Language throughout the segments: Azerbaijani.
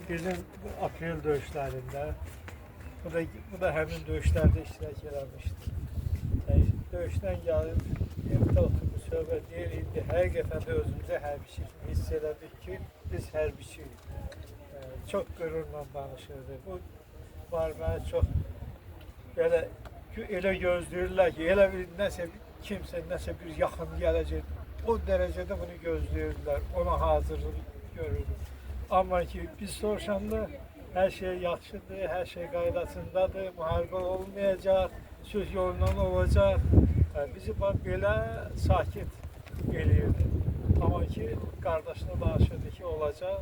bizim aprel döyüşlərində, bu da həmin döyüşlərdə iştirak eləmişdi. Yəni, döyüşdən gəlib, evdə oturmuş söhbət deyir, indi həqiqətən də özümüzə hərbiçi kimi hiss elədik ki, biz hərbiçiyik. Çox qürurla danışırdı. Bu müharibəni çox elə gözləyirlər ki, elə bir kimsə nəsə bir yaxın gələcək. O dərəcədə bunu gözləyirdilər, ona hazırlıq görürdük. Amma ki, biz soruşanda hər şey yaxşıdır, hər şey qaydasındadır, müharibə olmayacaq, söz yolundan olacaq. Bizi belə sakit eləyirdi. Amma ki, qardaşına danışırdı ki, olacaq,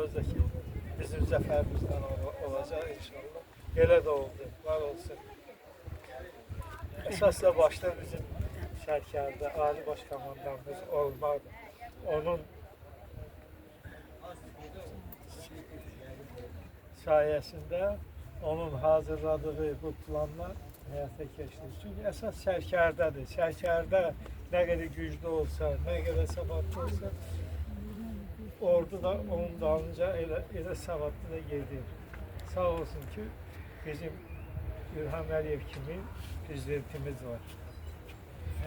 özdə ki, bizim zəfərimizdən olacaq inşallah. Elə də oldu, var olsun. Əsasla başda bizim Sərkərdə Ali Baş Komandanımız olmadı. Onun sayəsində onun hazırladığı bu planlar həyata keçdi. Çünki əsas Sərkərdədir. Sərkərdə nə qədər güclü olsa, nə qədər savadlı olsa, ordu da onun dalınca elə savadlı da gedir. Sağ olsun ki, bizim İlham Əliyev kimi prezidentimiz var.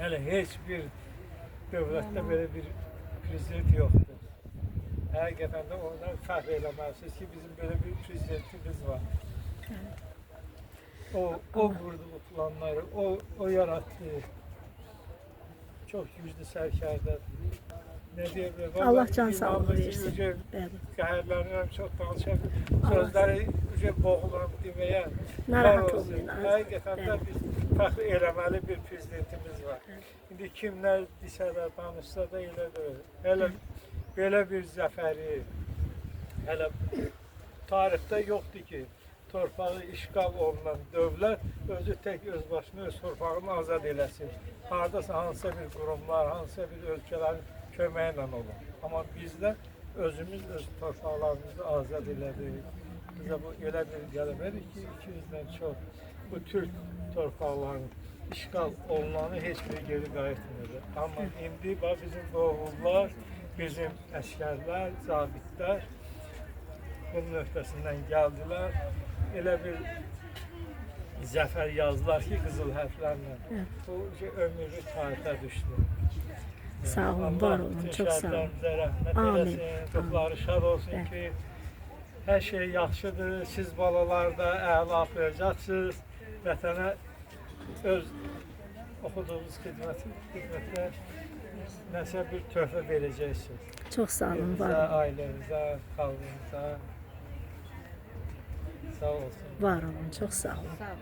Hələ heç bir dövlətdə belə bir prezident yoxdur. Həqiqətən də ondan fəxr eləməlisiniz ki, bizim belə bir prezidentimiz var. O qurdu bu planları, o yarattı. Çox güclü Sərkərdədir. Ne diyebilirim? Allah can sağlığı versin. Qəhərlərimdən çox danışabilirim. Sözləri boğulurum deməyə. Narahat olmayın. Həqiqətən də biz fəxr eləməli bir prezidentimiz var. İndi kimlər desə də, danışsa da elə deyil. Hələ belə bir zəfəri, hələ tarixdə yoxdur ki, torpağı işğal olunan dövlət özü tək öz başına öz torpağını azad eləsin. Haradasa hansısa bir qurumlar, hansısa bir ölkələrin köməyi ilə olur. Amma bizdə özümüz öz torpaqlarımızı azad elədik. Bizə bu elə bir gəlmədir ki, 200-dən çox bu Türk torpaqlarının işğal olunanı heç biri geri qayıtmırdı. Amma indi bizim oğullar, bizim əskərlər, zabitlər bunun öhdəsindən gəldilər. Elə bir zəfər yazdılar ki, qızıl hərflərlə. Bu ömürlük tarixə düşdü. Sağ olun, var olun, çok sağ olun. Rəhmət eləsin, ruhları şad olsun ki, hər şey yaxşıdır, siz balalar da əla oxuyacaqsınız, vətənə öz oxuduğunuz xidmətlə nəsə bir töhfə verəcəksiniz. Çok sağ olun, var olun. Ailənizə, xalqınıza sağ olsun. Var olun, çok sağ olun.